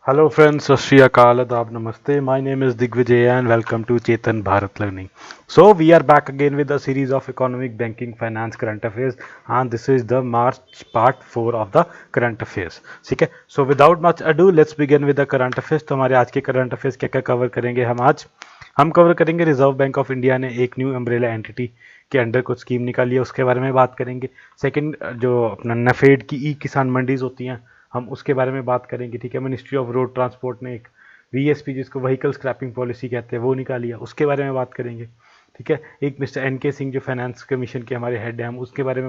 Hello friends, Sat Shri Akal, Adab, Namaste. My name is Digvijay and welcome to Chetan Bharat Learning. So we are back again with a series of economic, banking, finance, current affairs, and this is the March part 4 of the current affairs. ठीक है. So without much ado, let's begin with the current affairs. तो हमारे आज के current affairs क्या क्या cover करेंगे हम आज? हम कवर करेंगे रिजर्व बैंक ऑफ इंडिया ने एक न्यू अम्ब्रेला एंटिटी के अंडर कुछ स्कीम निकाली है, उसके बारे में बात करेंगे. सेकंड, जो अपना नफेड की ई किसान मंडीज होती हैं, हम उसके बारे में बात करेंगे. ठीक है. मिनिस्ट्री ऑफ रोड ट्रांसपोर्ट ने एक वीएसपी, जिसको व्हीकल स्क्रैपिंग पॉलिसी कहते हैं, वो निकाली है, उसके बारे में बात करेंगे. ठीक है. एक मिस्टर एनके सिंह जो फाइनेंस कमीशन के हमारे हेड हैं, हम उसके बारे में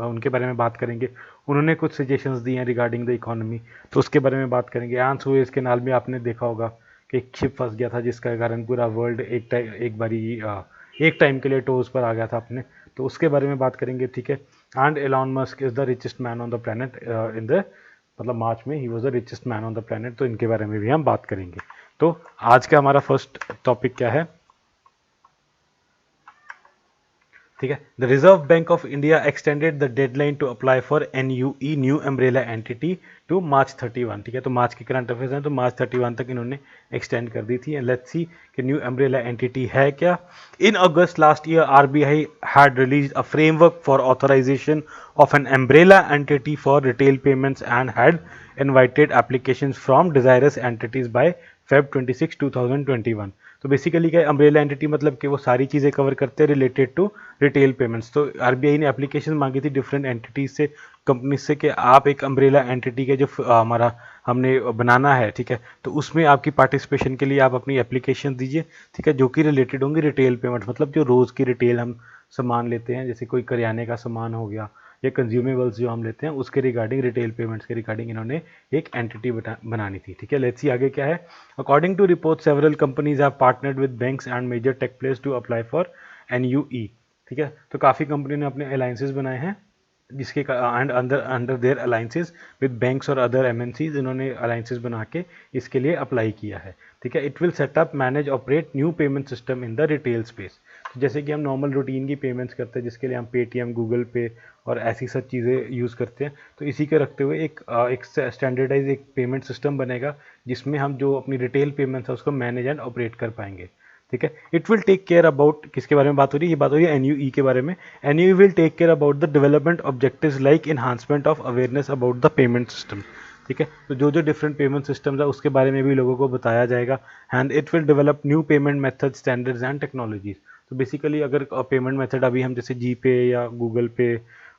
उनके बारे में बात करेंगे. उन्होंने कुछ सजेशंस दिए हैं रिगार्डिंग द इकोनॉमी, तो उसके बारे में बात करेंगे. एंड सुएज के नाल में आपने देखा होगा कि एक शिप फंस गया था, जिसका कारण पूरा वर्ल्ड एक टाइम के लिए टोज पर आ गया था अपने, तो उसके बारे में बात करेंगे. ठीक है. And Elon Musk is the richest man on the planet in the मतलब मार्च में he was the richest man on the planet, तो इनके बारे में भी हम बात करेंगे. तो आज का हमारा फर्स्ट टॉपिक क्या है? ठीक है. The Reserve Bank of India extended the deadline to apply for NUE new umbrella entity to March 31. ठीक है. तो मार्च के करंट अफेयर्स हैं, तो मार्च 31 तक इन्होंने एक्सटेंड कर दी थी. एंड लेट्स सी कि न्यू अम्ब्रेला एंटिटी है क्या. In August last year RBI had release a framework for authorisation of an umbrella entity for retail payments and had invited applications from desirous entities by Feb 26, 2021. तो basically क्या है umbrella entity, मतलब कि वो सारी चीज़ें कवर करते हैं रिलेटेड टू रिटेल पेमेंट्स. तो आरबीआई ने एप्लीकेशन मांगी थी डिफरेंट एंटिटीज से, कंपनी से, कि आप एक अम्ब्रेला एंटिटी के जो हमारा हमने बनाना है, ठीक है, तो उसमें आपकी पार्टिसिपेशन के लिए आप अपनी एप्लीकेशन दीजिए. ठीक है. जो कि रिलेटेड होंगी रिटेल पेमेंट्स, मतलब जो रोज़ की रिटेल हम सामान लेते हैं, जैसे कोई करियाने का सामान हो गया या कंज्यूमेबल्स जो हम लेते हैं, उसके रिगार्डिंग, रिटेल पेमेंट्स के रिगार्डिंग इन्होंने एक एंटिटी बनानी थी. ठीक है. लेट्स सी आगे क्या है. According to report several companies have partnered with banks and major tech players to apply for NUE. ठीक है. तो काफ़ी कंपनी ने अपने अलायंसेज बनाए हैं, जिसके and under their alliances with banks और अदर एमएनसीज, इन्होंने अलायंसेज बना के इसके लिए अप्लाई किया है. ठीक है. It will set up manage operate new payment system in the retail space. तो जैसे कि हम नॉर्मल रूटीन की पेमेंट्स करते हैं, जिसके लिए हम पेटीएम, गूगल पे और ऐसी सब चीज़ें यूज़ करते हैं, तो इसी के रखते हुए एक स्टैंडर्डाइज एक पेमेंट सिस्टम बनेगा, जिसमें हम जो अपनी रिटेल पेमेंट्स है उसको मैनेज एंड ऑपरेट कर पाएंगे. ठीक है. It will take care about, किसके बारे में बात हो रही है? ये बात हो रही है एनयूई के बारे में. NUE will take care about the development objectives like enhancement of awareness about the payment system. ठीक है. तो जो जो डिफरेंट पेमेंट सिस्टम्स है उसके बारे में भी लोगों को बताया जाएगा. And it will develop new payment method, standards and technologies. तो बेसिकली अगर पेमेंट मेथड अभी हम जैसे जी पे या गूगल पे,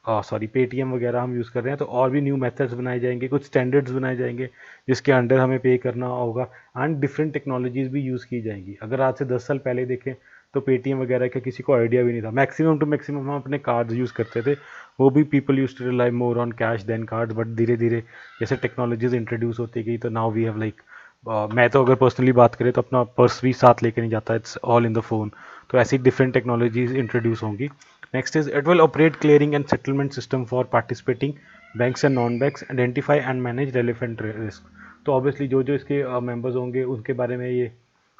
पेटीएम वगैरह हम यूज़ कर रहे हैं, तो और भी न्यू मेथड्स बनाए जाएंगे, कुछ स्टैंडर्ड्स बनाए जाएंगे जिसके अंडर हमें पे करना होगा. एंड डिफरेंट टेक्नोलॉजीज़ भी यूज़ की जाएंगी. अगर आज से 10 साल पहले देखें तो पेटीएम वगैरह का किसी को आइडिया भी नहीं था. मैक्सिमम टू मैक्सिमम हम अपने कार्ड्स यूज़ करते थे, वो भी people used to rely more on cash than cards. But धीरे धीरे जैसे टेक्नोलॉजीज इंट्रोड्यूस होती गई, तो नाउ वी हैव लाइक, मैं तो अगर पर्सनली बात करें तो अपना पर्स भी साथ लेके नहीं जाता, it's all in the phone. तो ऐसी डिफरेंट टेक्नोलॉजीज इंट्रोड्यूस होंगी. Next is it will operate clearing and settlement system for participating banks and non banks, identify and manage relevant risk. तो ऑब्वियसली जो जो इसके मेंबर्स होंगे उनके बारे में ये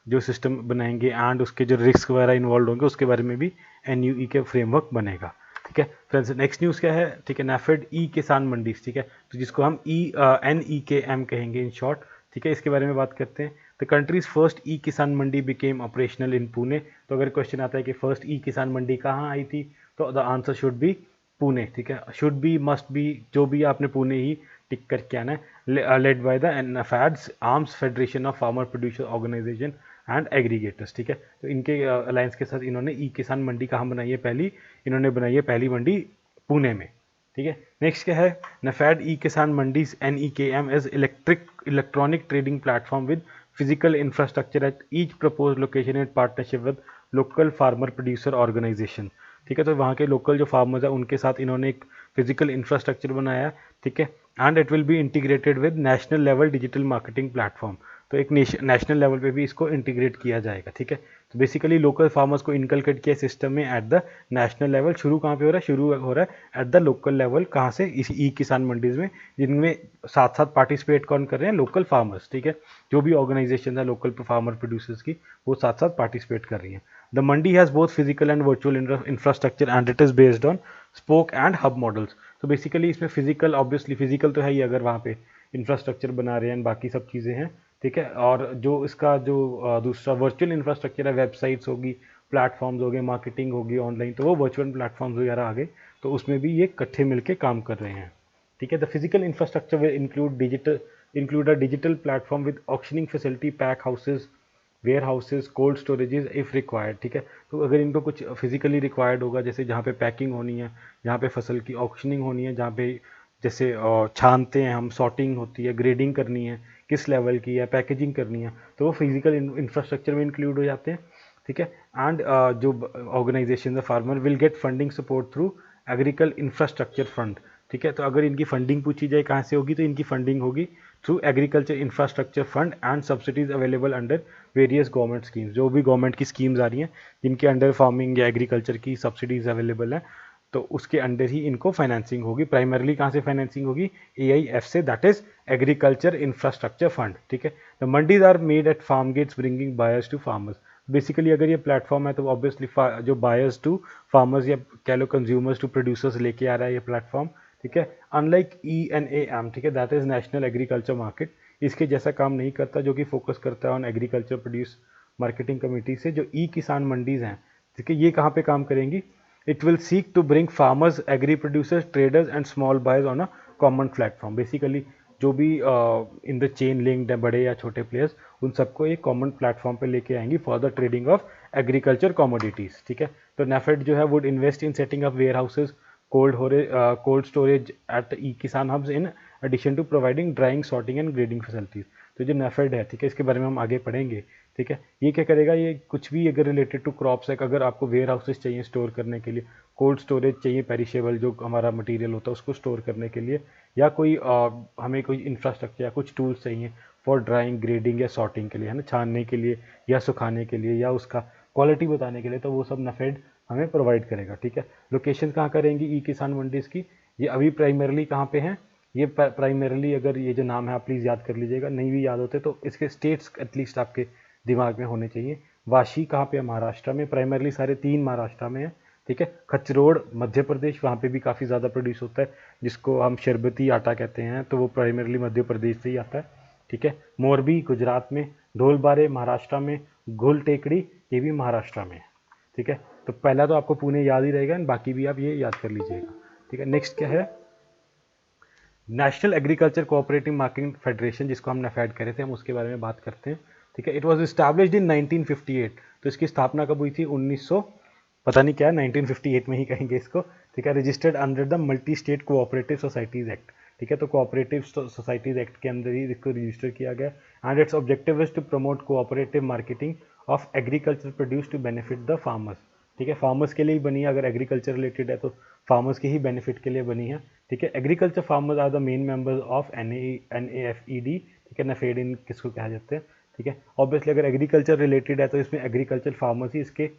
जो सिस्टम बनाएंगे, एंड उसके जो रिस्क वगैरह इन्वॉल्व होंगे उसके बारे में भी एनयूई के फ्रेमवर्क बनेगा. ठीक है फ्रेंड्स. नेक्स्ट न्यूज़ क्या है? ठीक है. नैफेड ई किसान मंडीज. ठीक है. तो जिसको हम NEKM कहेंगे इन शॉर्ट. ठीक है. इसके बारे में बात करते हैं. द कंट्रीज फर्स्ट ई किसान मंडी बिकेम ऑपरेशनल इन पुणे. तो अगर क्वेश्चन आता है कि फर्स्ट ई किसान मंडी कहाँ आई थी, तो the answer should be Pune. ठीक है. शुड बी, मस्ट बी, जो भी आपने पुणे ही टिक करके आना है. Led by the NAFEDS, arms federation of farmer producer organisation and aggregators. ठीक है. तो इनके अलायंस के साथ इन्होंने ई किसान मंडी कहाँ बनाई है? इन्होंने बनाई है पहली मंडी पुणे में. ठीक है. नेक्स्ट क्या है? NAFED E Kisan mandis NEKM is electronic trading platform with physical infrastructure at each propose location in partnership with local farmer producer organisation. ठीक है. तो वहाँ के लोकल जो फार्मर्स है उनके साथ इन्होंने एक फिजिकल इंफ्रास्ट्रक्चर बनाया है. ठीक है. And it will be integrated with national level digital marketing platform. तो एक नेशनल लेवल पे भी इसको इंटीग्रेट किया जाएगा. ठीक है. तो बेसिकली लोकल फार्मर्स को इनकलकेट किया सिस्टम में एट द नेशनल लेवल. शुरू कहाँ पे हो रहा है? शुरू हो रहा है एट द लोकल लेवल. कहाँ से? इस ई किसान मंडीज में, जिनमें साथ साथ पार्टिसिपेट कौन कर रहे हैं? Local farmers. ठीक है. जो भी ऑर्गेनाइजेशन है लोकल फार्मर प्रोड्यूसर्स की, वो साथ साथ पार्टिसिपेट कर रही हैं. The Mandi has both physical and virtual infrastructure and it is based on spoke and hub models. तो बेसिकली इसमें फिजिकल, ऑब्वियसली फिजिकल तो है ही, अगर वहाँ पे इंफ्रास्ट्रक्चर बना रहे हैं, बाकी सब चीज़ें हैं, ठीक है। और जो इसका जो दूसरा वर्चुअल इंफ्रास्ट्रक्चर है, वेबसाइट्स होगी, प्लेटफॉर्म्स हो गए, मार्केटिंग होगी ऑनलाइन, तो वो वर्चुअल प्लेटफॉर्म्स वगैरह आ गए, तो उसमें भी ये इकट्ठे मिलके काम कर रहे हैं, ठीक है। The physical infrastructure will include a digital platform with auctioning facility, pack houses, warehouses, cold storages if required, ठीक है। तो अगर इनको कुछ फिजिकली रिक्वायर्ड होगा, जैसे जहाँ पे पैकिंग होनी है, जहाँ पे फसल की ऑक्शनिंग होनी है, जहाँ पे जैसे छानते हैं हम, सॉर्टिंग होती है, ग्रेडिंग करनी है, किस लेवल की है, पैकेजिंग करनी है, तो वो फिजिकल इंफ्रास्ट्रक्चर में इंक्लूड हो जाते हैं, ठीक है। एंड जो organisation farmer will get funding support through agriculture infrastructure fund, ठीक है। तो अगर इनकी फंडिंग पूछी जाए कहाँ से होगी, तो इनकी फंडिंग होगी through agriculture infrastructure fund and subsidies available under various government schemes. जो भी गवर्नमेंट की स्कीम्स आ रही हैं जिनके अंडर फार्मिंग या एग्रीकल्चर की सब्सिडीज अवेलेबल है, तो उसके अंडर ही इनको फाइनेंसिंग होगी। प्राइमरली कहाँ से फाइनेंसिंग होगी, AIF से, that is agriculture infrastructure fund, ठीक है। The mandis are made at farm gates bringing buyers to farmers. Basically अगर ये प्लेटफॉर्म है तो ऑब्वियसली जो बायर्स टू फार्मर्स या कह लो कंज्यूमर्स टू प्रोड्यूसर्स लेके आ रहा है ये प्लेटफॉर्म, ठीक है। अनलाइक ENAM, ठीक है, that is national agriculture market, इसके जैसा काम नहीं करता, जो कि फोकस करता है on agriculture produce marketing committee से। जो किसान मंडीज हैं, ठीक है, ये कहाँ पे काम करेंगी, it will seek to bring farmers, agri producers, traders and small buyers on a common platform. Basically जो भी इन द चेन लिंक्ड है, बड़े या छोटे प्लेयर्स, उन सबको एक कॉमन प्लेटफॉर्म पे लेके आएंगी for the trading of agriculture commodities, ठीक है। तो नेफेड जो है would invest in setting up warehouses, cold storage at e-किसान hubs in addition to providing drying, sorting and grading facilities। तो जो नेफेड है, ठीक है, इसके बारे में हम आगे पढ़ेंगे, ठीक है। ये क्या करेगा, ये कुछ भी अगर रिलेटेड टू क्रॉप्स है, अगर आपको वेयर हाउसेज चाहिए स्टोर करने के लिए, कोल्ड स्टोरेज चाहिए, पेरिशेबल जो हमारा मटेरियल होता है उसको स्टोर करने के लिए, या कोई हमें कोई इंफ्रास्ट्रक्चर या कुछ टूल्स चाहिए फॉर ड्राइंग, ग्रेडिंग या सॉर्टिंग के लिए, है ना, छानने के लिए या सुखाने के लिए या उसका क्वालिटी बताने के लिए, तो वो सब नेफेड हमें प्रोवाइड करेगा, ठीक है। लोकेशन कहाँ करेंगी ई-किसान मंडीज की, ये अभी प्राइमरली कहाँ पे हैं, ये प्राइमरली, अगर ये जो नाम है आप प्लीज़ याद कर लीजिएगा, नहीं भी याद होते तो इसके स्टेट्स एटलीस्ट आपके दिमाग में होने चाहिए। वाशी कहाँ पे है, महाराष्ट्र में, प्राइमरली सारे 3 महाराष्ट्र में है, ठीक है। खचरोड़ मध्य प्रदेश, वहाँ पे भी काफ़ी ज़्यादा प्रोड्यूस होता है, जिसको हम शरबती आटा कहते हैं, तो वो प्राइमरली मध्य प्रदेश से ही आता है, ठीक है। मोरबी गुजरात में, ढोलबारे महाराष्ट्र में, घुल टेकड़ी ये भी महाराष्ट्र में, ठीक है। तो पहला तो आपको पुणे याद ही रहेगा, बाकी भी आप ये याद कर लीजिएगा, ठीक है। नेक्स्ट क्या है, national agriculture cooperative marketing federation, जिसको हम नेफेड कह रहे थे, हम उसके बारे में बात करते हैं, ठीक है। इट वाज एस्टैब्लिश्ड इन 1958, तो इसकी स्थापना कब हुई थी, 1900 पता नहीं क्या, 1958 में ही कहेंगे इसको, ठीक है। Registered under the multi state cooperative societies act, ठीक है। तो कोऑपरेटिव सोसाइटीज एक्ट के अंदर ही इसको रजिस्टर किया गया। And its objective is to promote cooperative marketing of agriculture produce to benefit the farmers, ठीक है। फार्मर्स के लिए ही बनी है, अगर एग्रीकल्चर रिलेटेड है तो फार्मर्स के ही बेनिफिट के लिए बनी है, ठीक है। Agriculture farmers are the main members of NAFED, ठीक है। नेफेड इन किसको कहा जाते हैं, ठीक है। ऑब्वियसली अगर एग्रीकल्चर रिलेटेड है तो इसमें एग्रीकल्चर फार्मर्स ही इसके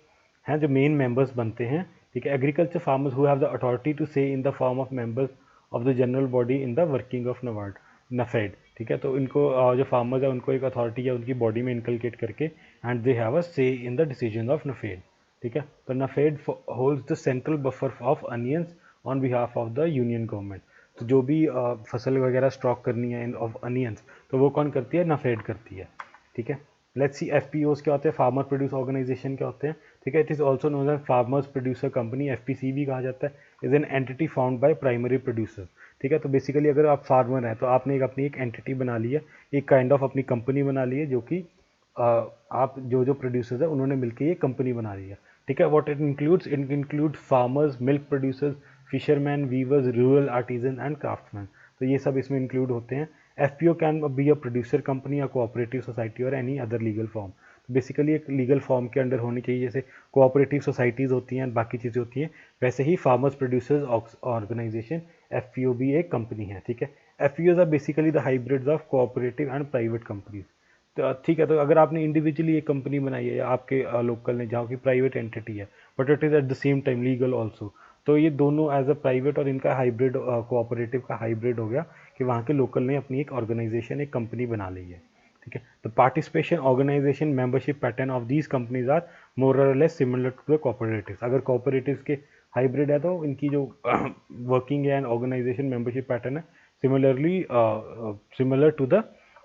हैं जो मेन मेंबर्स बनते हैं, ठीक है। Agriculture farmers who have the authority to say in the form of members of the general body in the working of NAFED, ठीक है। तो इनको जो फार्मर्स है उनको एक अथॉरिटी या उनकी बॉडी में इनकलकेट करके, एंड दे हैव अ से in the decision of NAFED, ठीक है। तो NAFED holds the central buffer of onions on behalf of the union government. तो जो भी फसल वगैरह स्टॉक करनी है ऑफ अनियंस, तो वो कौन करती है, नेफेड करती है, ठीक है। लेट्स सी FPOs क्या होते हैं, फार्मर प्रोड्यूस ऑर्गेनाइजेशन क्या होते हैं, ठीक है। It is also known as farmers producer company, FPC भी कहा जाता है, is an entity found by primary producer, ठीक है। तो बेसिकली अगर आप फार्मर हैं तो आपने अपनी एक एंटिटी बना ली है, एक काइंड ऑफ अपनी कंपनी बना ली है, जो कि आप जो प्रोड्यूसर्स है उन्होंने मिलकर ये कंपनी बना ली है, ठीक है। What it include farmers, milk producers, fisherman, weavers, rural artisan and craftsman, तो ये सब इसमें इंक्लूड होते हैं। FPO can be a producer company या कोऑपरेटिव सोसाइटी और एनी अदर लीगल फॉर्म। तो बेसिकली एक लीगल फॉर्म के अंडर होनी चाहिए, जैसे कोऑपरेटिव सोसाइटीज़ होती हैं, बाकी चीज़ें होती हैं, वैसे ही फार्मर्स प्रोड्यूसर्स ऑर्गेनाइजेशन FPO भी एक कंपनी है, ठीक है। FPOs are basically the hybrids of cooperative and private companies. तो ठीक है, तो अगर आपने इंडिविजुअली एक कंपनी बनाई है या आपके लोकल ने जहाँ की प्राइवेट एंटिटी है, but it is at the same time legal also, तो ये दोनों एज अ प्राइवेट और इनका हाइब्रिड, कोऑपरेटिव का हाइब्रिड हो गया कि वहाँ के लोकल ने अपनी एक ऑर्गेनाइजेशन, एक कंपनी बना ली है, ठीक है। The participation, organization, membership pattern of these companies are more और less similar to the cooperatives. अगर कोऑपरेटिव्स के हाइब्रिड है तो इनकी जो working and organization membership pattern है similarly similar to the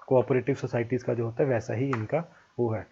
cooperative societies का जो होता है वैसा ही इनका वो है,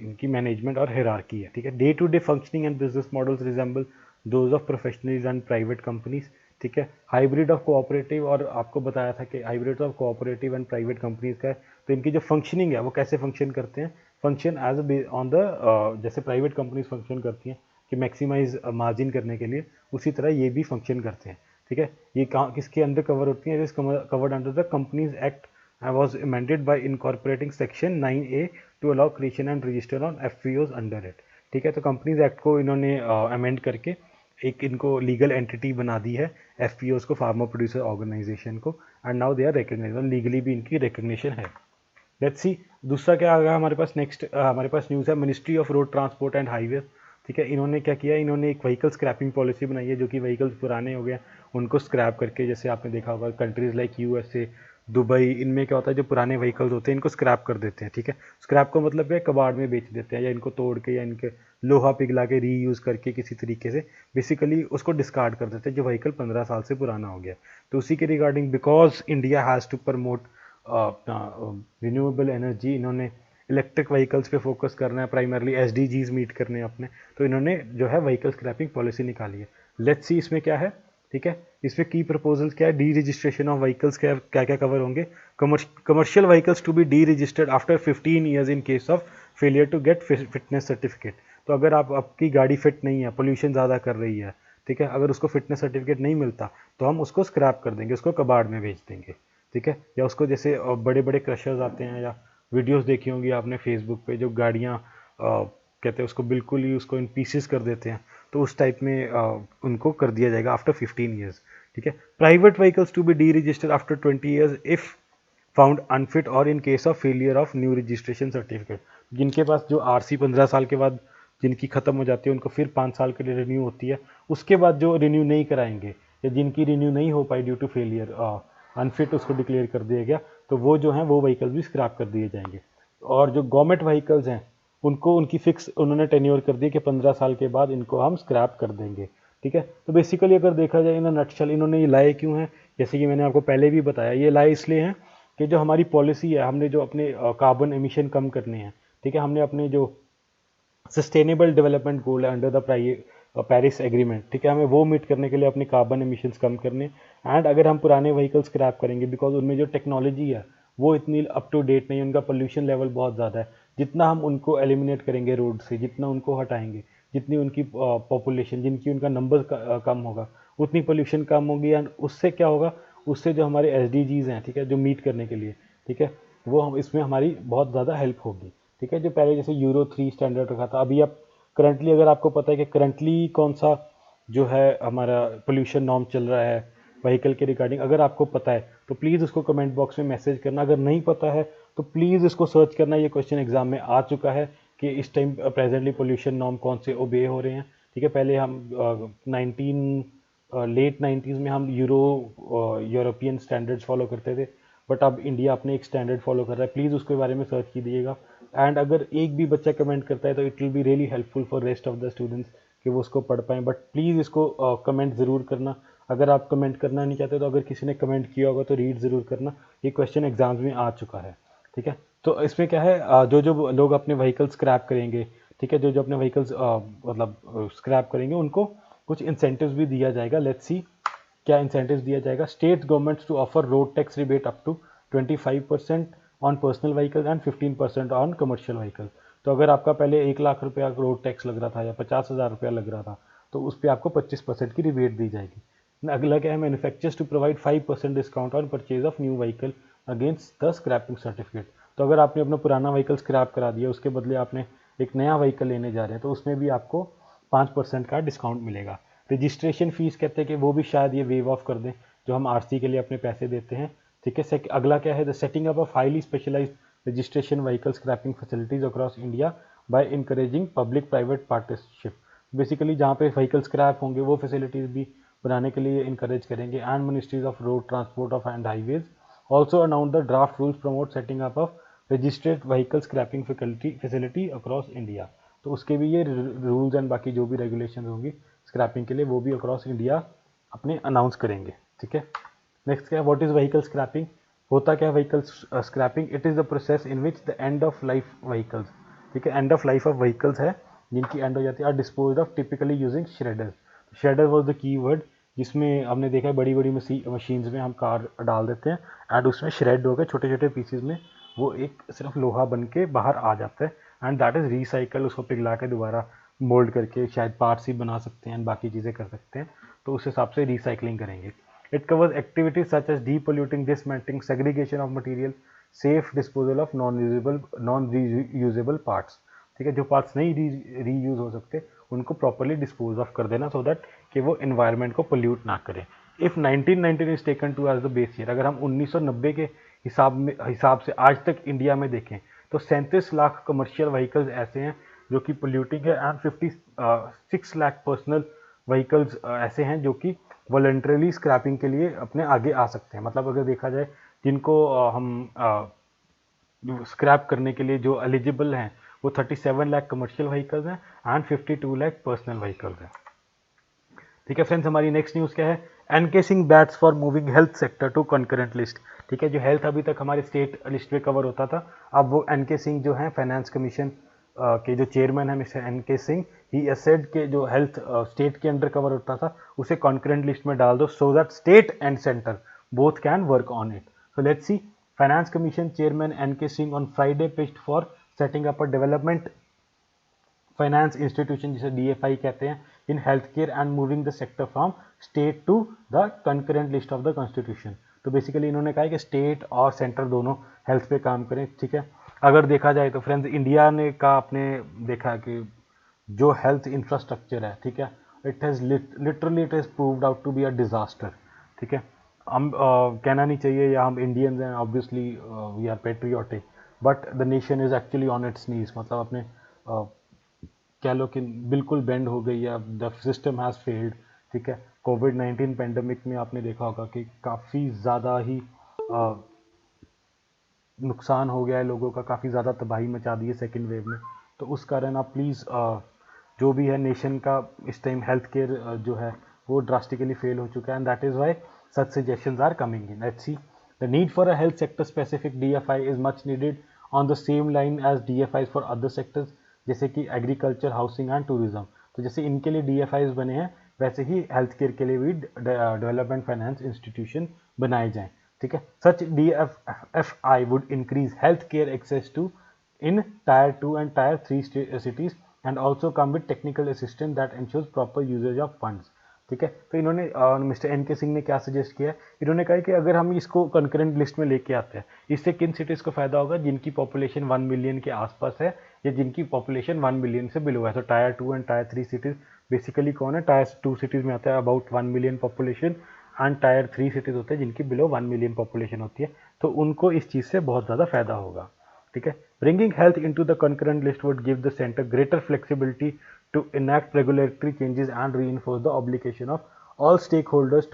इनकी मैनेजमेंट और हायरार्की है, ठीक है। Day to day functioning and business models resemble those of professionals and private companies, ठीक है। हाइब्रिड ऑफ कोऑपरेटिव, और आपको बताया था कि hybrid of cooperative and private companies का है, तो इनकी जो फंक्शनिंग है वो कैसे फंक्शन करते हैं, फंक्शन एज ऑन द जैसे प्राइवेट कंपनीज फंक्शन करती हैं कि मैक्सिमाइज मार्जिन करने के लिए, उसी तरह ये भी फंक्शन करते हैं, ठीक है। ये किसके अंडर कवर होती है, covered under the companies act was amended by incorporating section 9A to allow creation and register on FPOs under it, ठीक है। तो कंपनीज एक्ट को इन्होंने अमेंड करके एक इनको लीगल एंटिटी बना दी है FPOs को, फार्मर प्रोड्यूसर ऑर्गेनाइजेशन को, and now they are recognize, legally भी इनकी रिकग्निशन है। लेट्स सी दूसरा क्या आ गया हमारे पास नेक्स्ट, हमारे पास न्यूज़ है ministry of road transport and highways, ठीक है। इन्होंने क्या किया, इन्होंने एक व्हीकल स्क्रैपिंग पॉलिसी बनाई है, जो कि व्हीकल्स पुराने हो गए उनको स्क्रैप करके, जैसे आपने देखा होगा कंट्रीज लाइक USA, दुबई, इनमें क्या होता है जो पुराने व्हीकल्स होते हैं इनको स्क्रैप कर देते हैं, ठीक है। स्क्रैप का मतलब क्या, कबाड़ में बेच देते हैं, या इनको तोड़ के या इनके लोहा पिघला के रीयूज़ करके किसी तरीके से बेसिकली उसको डिस्कार्ड कर देते हैं जो व्हीकल 15 साल से पुराना हो गया। तो उसी के regarding because India has to promote renewable energy, इन्होंने इलेक्ट्रिक व्हीकल्स पे फोकस करना है, प्राइमरली SDGs मीट करने अपने, तो इन्होंने जो है व्हीकल स्क्रैपिंग पॉलिसी निकाली है। लेट्स सी इसमें क्या है, ठीक है। इसमें की प्रपोजल्स क्या है, डी रजिस्ट्रेशन ऑफ व्हीकल्स क्या क्या कवर होंगे, commercial vehicles to be deregistered after 15 years in case of failure to get fitness certificate. तो अगर आपकी गाड़ी फिट नहीं है, पोल्यूशन ज़्यादा कर रही है, ठीक है, अगर उसको फिटनेस सर्टिफिकेट नहीं मिलता तो हम उसको स्क्रैप कर देंगे, उसको कबाड़ में भेज देंगे, ठीक है। या उसको जैसे बड़े बड़े क्रशर्स आते हैं, या वीडियोस देखी होंगी आपने फेसबुक पे, जो गाड़ियाँ कहते हैं उसको बिल्कुल ही उसको इन पीसेस कर देते हैं, तो उस टाइप में उनको कर दिया जाएगा आफ्टर 15 ईयर्स, ठीक है। Private vehicles to be deregistered after 20 years if found unfit और in case of failure of new registration certificate. जिनके पास जो RC 15 साल के बाद जिनकी ख़त्म हो जाती है, उनको फिर 5 साल के लिए रिन्यू होती है, उसके बाद जो रिन्यू नहीं कराएंगे या जिनकी रिन्यू नहीं हो पाई ड्यू टू फेलियर, अनफिट उसको डिक्लेयर कर दिया गया, तो वो जो हैं वो व्हीकल्स भी स्क्रैप कर दिए जाएंगे। और जो गवर्नमेंट व्हीकल्स हैं उनको उनकी फिक्स उन्होंने टेन्योर कर दी कि 15 साल के बाद इनको हम स्क्रैप कर देंगे, ठीक है। तो बेसिकली अगर देखा जाए इन नटशल इन्होंने ये लाए क्यों हैं, जैसे कि मैंने आपको पहले भी बताया, ये लाए इसलिए हैं कि जो हमारी पॉलिसी है, हमने जो अपने कार्बन एमिशन कम करने हैं, ठीक है, हमने अपने जो सस्टेनेबल डेवलपमेंट गोल है अंडर द पेरिस एग्रीमेंट, ठीक है, हमें वो मीट करने के लिए अपने कार्बन एमिशंस कम करने। एंड अगर हम पुराने व्हीकल स्क्रैप करेंगे, बिकॉज उनमें जो टेक्नोलॉजी है वो इतनी अप टू डेट नहीं, उनका पोल्यूशन लेवल बहुत ज़्यादा है, जितना हम उनको एलिमिनेट करेंगे रोड से, जितना उनको हटाएंगे, जितनी उनकी पॉपुलेशन, जिनकी उनका नंबर कम होगा, उतनी पोल्यूशन कम होगी। एंड उससे क्या होगा, उससे जो हमारे SDGs हैं, ठीक है, जो मीट करने के लिए, ठीक है, वो हम इसमें हमारी बहुत ज़्यादा हेल्प होगी, ठीक है। जो पहले जैसे यूरो 3 स्टैंडर्ड रखा था, अभी आप करंटली अगर आपको पता है कि करंटली कौन सा जो है हमारा पोल्यूशन नॉर्म चल रहा है व्हीकल के रिगार्डिंग, अगर आपको पता है तो प्लीज़ उसको कमेंट बॉक्स में मैसेज करना, अगर नहीं पता है तो प्लीज़ इसको सर्च करना। ये क्वेश्चन एग्जाम में आ चुका है कि इस टाइम प्रेजेंटली पोल्यूशन नॉर्म कौन से ओबे हो रहे हैं, ठीक है। पहले हम लेट 90s में हम यूरोपियन स्टैंडर्ड्स फॉलो करते थे, बट अब इंडिया अपने एक स्टैंडर्ड फॉलो कर रहा है, प्लीज़ उसके बारे में सर्च कीजिएगा। एंड अगर एक भी बच्चा कमेंट करता है तो it will be really helpful for rest of the students कि वो उसको पढ़ पाएँ, बट प्लीज़ इसको कमेंट ज़रूर करना। अगर आप कमेंट करना नहीं चाहते तो अगर किसी ने कमेंट किया होगा तो रीड ज़रूर करना, ये क्वेश्चन एग्जाम्स में आ चुका है, ठीक है। तो इसमें क्या है, जो जो लोग अपने व्हीकल स्क्रैप करेंगे, ठीक है, जो जो अपने व्हीकल्स मतलब स्क्रैप करेंगे, उनको कुछ इंसेंटिव्स भी दिया जाएगा। लेट्स सी क्या इंसेंटिव्स दिया जाएगा। State governments to offer road tax rebate up to 25% on personal vehicle and 15% on commercial vehicle. तो अगर आपका पहले 1 लाख रुपया रोड टैक्स लग रहा था या 50,000 रुपया लग रहा था, तो उस पर आपको 25% की रिबेट दी जाएगी। अगला क्या है, manufactures to provide 5% discount on purchase of new vehicle against the scrapping certificate. तो अगर आपने अपना पुराना व्हीकल स्क्रैप करा दिया, उसके बदले आपने एक नया व्हीकल लेने जा रहे हैं, तो उसमें भी आपको 5% का डिस्काउंट मिलेगा। रजिस्ट्रेशन फीस कहते हैं कि वो भी शायद ये वेव ऑफ कर दें, जो हम RC के लिए अपने पैसे देते हैं, ठीक है। अगला क्या है, the setting up of highly specialised registration vehicle scrapping facilities across India by encouraging public private partnership. Basically जहाँ पे व्हीकल स्क्रैप होंगे वो फैसिलिटीज़ भी बनाने के लिए इंकरेज करेंगे। And ministries of road transport of and highways also announce the draft rules promote setting up of registered vehicle scrapping facility across India. तो उसके भी ये रूल्स एंड बाकी जो भी रेगुलेशन होंगी स्क्रैपिंग के लिए, वो भी अक्रॉस इंडिया अपने अनाउंस करेंगे। ठीक है, नेक्स्ट क्या है, व्हाट इज व्हीकल स्क्रैपिंग। होता क्या है vehicle scrapping, it is the process in which the end of life vehicles, ठीक है, end of life of vehicles है जिनकी एंड हो जाती है, are dispose of typically using shredder. Shredder was the key word, जिसमें हमने देखा है बड़ी बड़ी मशीन्स में हम कार डाल देते हैं एंड उसमें श्रेड हो गए छोटे छोटे पीसेज में, वो एक सिर्फ लोहा बन के बाहर आ जाता है एंड दैट इज रिसाइकल, उसको पिघला के दोबारा मोल्ड करके शायद पार्ट्स ही बना सकते हैं, बाकी चीज़ें कर सकते हैं, तो उस हिसाब से रिसाइकलिंग करेंगे। It covers activities such as depolluting, dismantling, segregation of material, safe disposal of non-reusable parts। ठीक है, जो पार्ट्स नहीं रीयूज हो सकते उनको प्रॉपरली डिस्पोज ऑफ कर देना, सो दैट कि वो एनवायरनमेंट को पोल्यूट ना करें। If 1919 is taken to as the base year, अगर हम 1990 के हिसाब से आज तक इंडिया में देखें तो 37 लाख कमर्शियल व्हीकल्स ऐसे हैं जो कि पोल्यूटिंग है एंड 56 लाख पर्सनल व्हीकल्स ऐसे हैं जो कि वॉलंटरली स्क्रैपिंग के लिए अपने आगे आ सकते हैं। मतलब अगर देखा जाए जिनको हम स्क्रैप करने के लिए जो एलिजिबल हैं वो 37 लाख कमर्शियल व्हीकल्स हैं एंड 52 लाख पर्सनल व्हीकल्स हैं। ठीक है फ्रेंड्स, हमारी नेक्स्ट न्यूज़ क्या है, एनकेसिंग bats for moving health sector to concurrent list. ठीक है, जो हेल्थ अभी तक हमारे स्टेट लिस्ट में कवर होता था, अब वो एनके सिंह जो है फाइनेंस कमीशन के जो चेयरमैन है mister NK Singh, he asked के जो हेल्थ स्टेट के अंडर कवर होता था उसे कॉन्करेंट लिस्ट में डाल दो, so that state and centre both can work on it. So let's see, finance commission chairman NK Singh on Friday pitched for setting up a development finance institution, जिसे DFI कहते हैं, in health care and moving the sector from state to the concurrent list of the constitution. तो basically इन्होंने कहा है कि state और centre दोनों हेल्थ पे काम करें। ठीक है, अगर देखा जाए तो फ्रेंड्स इंडिया ने का आपने देखा कि जो हेल्थ इंफ्रास्ट्रक्चर है, ठीक है, it has literally it has proved out to be a disaster. ठीक है, हम कहना नहीं चाहिए या हम इंडियंस हैं, obviously we are patriotic, but the nation is actually on its knees, मतलब अपने कह लो कि बिल्कुल बेंड हो गई है, द सिस्टम हैज़ फेल्ड। ठीक है, कोविड-19 पेंडेमिक में आपने देखा होगा कि काफ़ी ज़्यादा ही नुकसान हो गया है लोगों का, काफ़ी ज़्यादा तबाही मचा दी है सेकेंड वेव में। तो उस कारण आप प्लीज़ जो भी है नेशन का इस टाइम हेल्थ केयर जो है वो ड्रास्टिकली फेल हो चुका है, and that is why such suggestions are coming in. Let's see, the need for a health sector specific DFI is much needed on the same line as DFIs for other sectors, जैसे कि agriculture, housing and tourism. तो जैसे इनके लिए DFIs बने हैं वैसे ही health care के लिए भी डेवलपमेंट फाइनेंस इंस्टीट्यूशन बनाए जाएं। ठीक है, सच DFI would increase healthcare access to in Tier 2 and Tier 3 cities and also come with technical assistance that ensures proper usage of funds। ठीक है, तो इन्होंने मिस्टर एनके सिंह ने क्या सजेस्ट किया है, इन्होंने कहा कि अगर हम इसको कंकरेंट लिस्ट में लेके आते हैं, इससे किन सिटीज़ को फायदा होगा, जिनकी पॉपुलेशन 1 मिलियन के आसपास है या जिनकी पॉपुलेशन 1 मिलियन से बिलो है। तो Tier 2 and Tier 3 cities basically कौन है, Tier 2 सिटीज़ में आता है about 1 million population and Tier 3 cities होते हैं जिनकी बिलो 1 मिलियन पॉपुलेशन होती है, तो उनको इस चीज़ से बहुत ज़्यादा फायदा होगा। ठीक है, bringing health into the concurrent list would give the centre greater flexibility to enact regulatory changes and reinforce the obligation of all stakeholders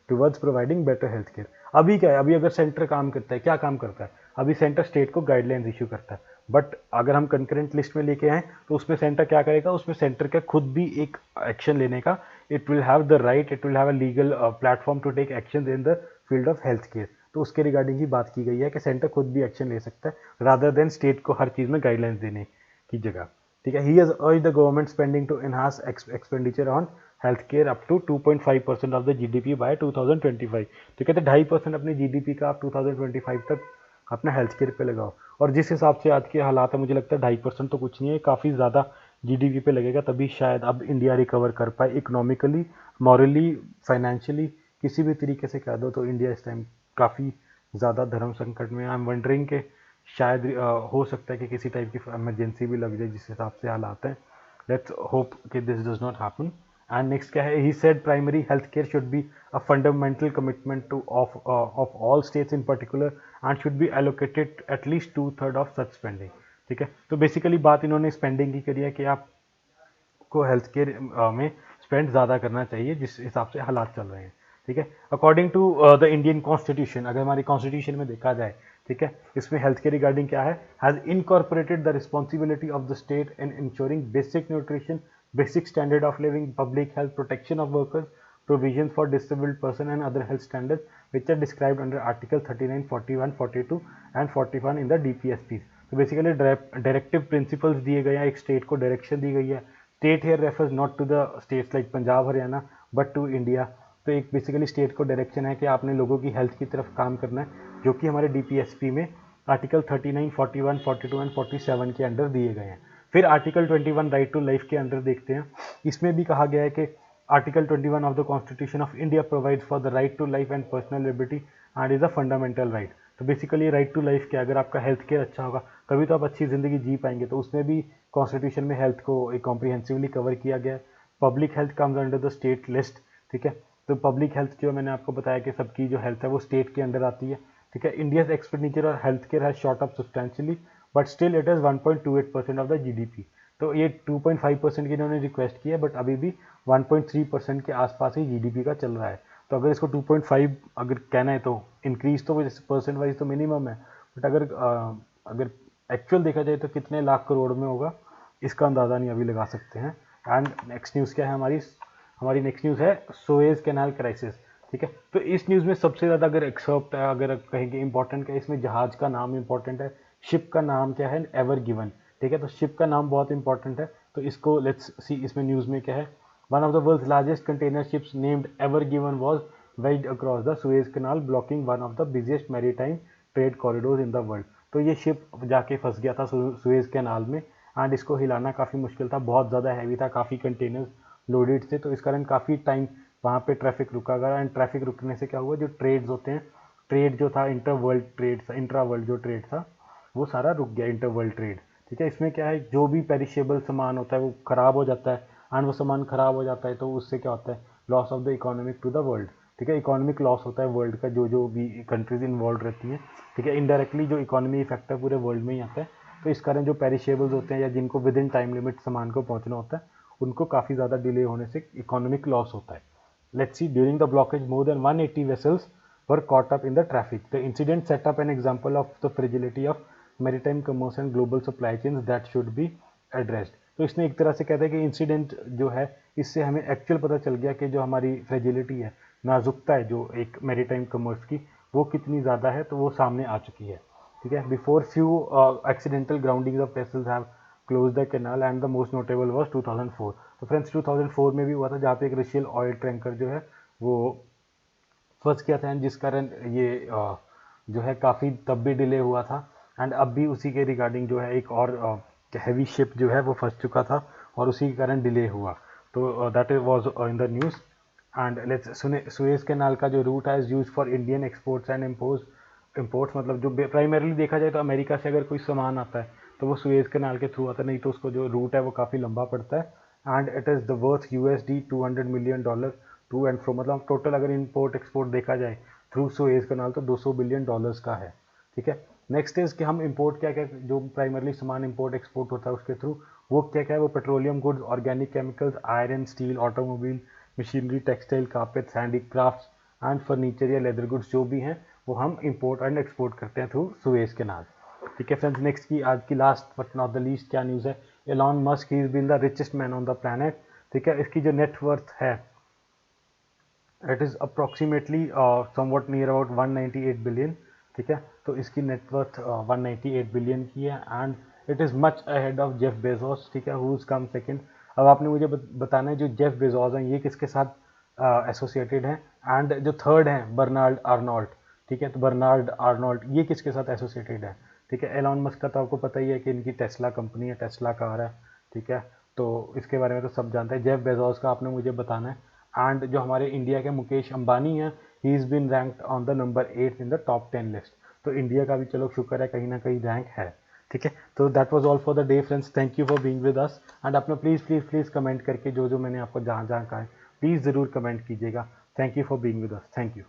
towards providing better health care। अभी क्या है, अभी अगर सेंटर काम करता है, क्या काम करता है, अभी सेंटर स्टेट को गाइडलाइंस इशू करता है, बट अगर हम कंकरेंट लिस्ट में लेके आए तो उसमें सेंटर क्या करेगा, उसमें सेंटर का खुद भी एक एक्शन लेने का, it will have the right, it will have a legal platform to take action in the field of health care. तो उसके रिगार्डिंग ही बात की गई है कि सेंटर खुद भी एक्शन ले सकता है रादर देन स्टेट को हर चीज़ में गाइडलाइंस देने की जगह। ठीक है, he has urged the government spending to enhance expenditure on health care up to 2.5% of the GDP by 2025। तो कहते हैं 2.5% अपने GDP का आप 2025 तक अपना हेल्थ केयर पे लगाओ, और जिस हिसाब से आज के हालात है मुझे लगता है 2.5% तो कुछ नहीं है, काफ़ी ज़्यादा GDP पे लगेगा, तभी शायद अब इंडिया रिकवर कर पाए इकोनॉमिकली, मॉरली, फाइनेंशियली, किसी भी तरीके से कह दो तो इंडिया इस टाइम काफ़ी ज़्यादा धर्म संकट में। आई एम वंडरिंग के शायद हो सकता है कि किसी टाइप की इमरजेंसी भी लग जाए जिस हिसाब से हालात हैं। लेट्स होप कि this does not happen. And next क्या है, he said primary health care should be a fundamental commitment two of all states in particular and should be allocated at least 2/3 of such spending. ठीक है, तो basically बात इन्होंने spending की करी है कि आपको हेल्थ केयर में स्पेंड ज़्यादा करना चाहिए जिस हिसाब से हालात चल रहे हैं। ठीक है, according to the Indian constitution, अगर हमारी कॉन्स्टिट्यूशन में देखा जाए, ठीक है, इसमें हेल्थ के रिगार्डिंग क्या है, has incorporated the responsibility of the state in ensuring basic nutrition, basic standard of living, public health, protection of workers, provisions for disabled person and other health standards which are described under article 39, 41, 42 and 41 in the DPSPs. तो basically directive principles दिए गए हैं, एक state को direction दी गई है. State here refers not to the states like Punjab Haryana but to India. तो एक बेसिकली स्टेट को डायरेक्शन है कि आपने लोगों की हेल्थ की तरफ काम करना है, जो कि हमारे DPSP में आर्टिकल 39, 41, 42 एंड 47 के अंडर दिए गए हैं. फिर आर्टिकल 21 राइट टू लाइफ के अंडर देखते हैं. इसमें भी कहा गया है कि article 21 of the constitution of India provides for the right to life and personal liberty and is a fundamental right. तो बेसिकली राइट टू लाइफ क्या, अगर आपका हेल्थ केयर अच्छा होगा तभी तो आप अच्छी ज़िंदगी जी पाएंगे. तो उसमें भी कॉन्स्टिट्यूशन में हेल्थ को एक कॉम्प्रिहेंसिवली कवर किया गया है. Public health comes under the state list. ठीक है, तो पब्लिक हेल्थ जो मैंने आपको बताया कि सबकी जो हेल्थ है वो स्टेट के अंडर आती है. ठीक है, इंडियाज एक्सपेंडिचर और health care has shot up substantially but still it is 1.28% of the GDP. तो ये 2.5% की इन्होंने रिक्वेस्ट की है, बट अभी भी 1.3% के आसपास ही GDP का चल रहा है. तो अगर इसको 2.5 अगर कहना है तो इंक्रीज तो जैसे परसेंट वाइज तो मिनिमम है, बट अगर एक्चुअल देखा जाए तो कितने लाख करोड़ में होगा इसका अंदाज़ा नहीं अभी लगा सकते हैं. एंड नेक्स्ट न्यूज़ क्या है हमारी नेक्स्ट न्यूज़ है सुएज कैनाल क्राइसिस. ठीक है, तो इस न्यूज़ में सबसे ज़्यादा अगर एक्सेप्ट है, अगर कहेंगे इंपॉर्टेंट क्या है, इसमें जहाज़ का नाम इंपॉर्टेंट है, शिप का नाम क्या है, एवर गिवन. ठीक है, तो शिप का नाम बहुत इंपॉर्टेंट है. तो इसको लेट्स सी इसमें न्यूज़ में क्या है. One of the world's largest container ships named Ever Given was wedged across the Suez Canal blocking one of the busiest maritime trade corridor in the world. तो ये ship जाके फंस गया था सुएज कैनाल में एंड इसको हिलाना काफ़ी मुश्किल था, बहुत ज़्यादा हैवी था, काफ़ी कंटेनर्स लोडेड थे. तो इस कारण काफ़ी टाइम वहाँ पे ट्रैफिक रुका गया. एंड ट्रैफिक रुकने से क्या हुआ, जो ट्रेड्स होते हैं, ट्रेड जो था इंटर वर्ल्ड जो ट्रेड था वो सारा रुक गया, इंटर वर्ल्ड ट्रेड. ठीक है, इसमें क्या है, जो भी पेरिशेबल सामान होता है वो ख़राब हो जाता है एंड वो सामान ख़राब हो जाता है तो उससे क्या होता है, loss of the economic to the world. ठीक है, इकोनॉमिक लॉस होता है वर्ल्ड का, जो भी कंट्रीज इन्वॉल्व रहती हैं. ठीक है, इनडायरेक्टली जो इकोनॉमी इफेक्ट है पूरे वर्ल्ड में ही आता है. तो इस कारण जो पेरिशेबल्स होते हैं या जिनको विद इन टाइम लिमिट सामान को पहुंचना होता है उनको काफ़ी ज़्यादा डिले होने से इकोनॉमिक लॉस होता है. Let's see, during the blockage, more than 180 vessels were caught up in the traffic. The incident set up an example of the fragility of maritime commerce and global supply chains that should be addressed. तो इसने एक तरह से कहता है कि incident जो है इससे हमें एक्चुअल पता चल गया कि जो हमारी फ्रेजिलिटी है, नाजुकता है जो एक मैरीटाइम कमर्स की, वो कितनी ज़्यादा है, तो वो सामने आ चुकी है. ठीक है, before few accidental grounding of vessels have close the canal and the most notable was 2004. तो फ्रेंड्स 2004 में भी हुआ था जहाँ पे एक रशियल ऑयल टैंकर जो है वो फंस गया था एंड जिस कारण ये जो है काफ़ी तब भी डिले हुआ था. एंड अब भी उसी के रिगार्डिंग जो है एक और हैवी शिप जो है वो फंस चुका था और उसी के कारण डिले हुआ. तो that was in the news. And let's Suez canal का जो रूट है is use for Indian exports and imports. मतलब जो प्राइमरीली देखा जाए तो अमेरिका से अगर कोई सामान आता है तो वो सुएज कैनाल के थ्रू आता है, नहीं तो उसको जो रूट है वो काफ़ी लंबा पड़ता है. And it is the worth USD $200 million to and fro. मतलब टोटल अगर इम्पोर्ट एक्सपोर्ट देखा जाए थ्रू सुएज कैनाल तो $200 बिलियन का है. ठीक है, नेक्स्ट इज कि हम इंपोर्ट क्या क्या, जो प्राइमरली सामान इंपोर्ट एक्सपोर्ट होता है उसके थ्रू वो क्या क्या है, वो petroleum goods, organic chemicals, iron, steel, automobile, machinery, textile, carpets, handicrafts and furniture या लेदर गुड्स जो भी हैं वो हम इंपोर्ट एंड एक्सपोर्ट करते हैं थ्रू सुएज कैनाल. ठीक है फ्रेंड्स, नेक्स्ट की आज की last but not the least क्या न्यूज़ है. Elon Musk he is been the richest man on the planet. ठीक है, इसकी जो नेटवर्थ है it is approximately somewhat near about 198 billion. ठीक है, तो इसकी नेटवर्थ 198 बिलियन की है and it is much ahead of Jeff Bezos. ठीक है, हु इज कम सेकंड. अब आपने मुझे बताना है जो जेफ बेजोस हैं ये किसके साथ एसोसिएटेड हैं एंड जो थर्ड हैं बर्नार्ड आर्नोल्ट. ठीक है, तो बर्नार्ड आर्नोल्ट ये किसके साथ एसोसिएटेड है. ठीक है, एलॉन मस्क का तो आपको पता ही है कि इनकी टेस्ला कंपनी है, टेस्ला कार है. ठीक है, तो इसके बारे में तो सब जानते हैं. जेफ बेजोस का आपने मुझे बताना है. एंड जो हमारे इंडिया के मुकेश अंबानी हैं he is been ranked on the number 8 in the top 10 list. तो इंडिया का भी चलो शुक्र है कहीं ना कहीं रैंक है. ठीक है, तो that was all for the day friends. Thank you for being with us. And आपने प्लीज़ कमेंट करके जो मैंने आपको जहाँ कहा है प्लीज़ ज़रूर कमेंट कीजिएगा. Thank you for being with us. Thank you.